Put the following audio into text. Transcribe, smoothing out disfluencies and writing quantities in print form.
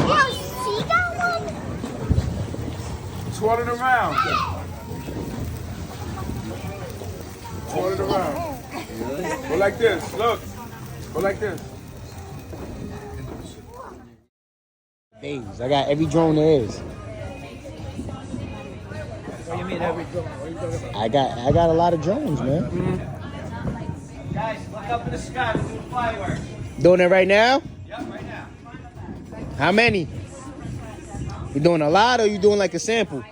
Yo, see that one? Twirl it around. Twirl it around. Go like this. Look. Go like this. Days. I got every drone there is. What do you mean every drone? What are you talking about? I got a lot of drones, man. Guys, look up in the sky. We're doing fireworks. Doing it right now? Yep, right now. How many? You doing a lot or you doing like a sample?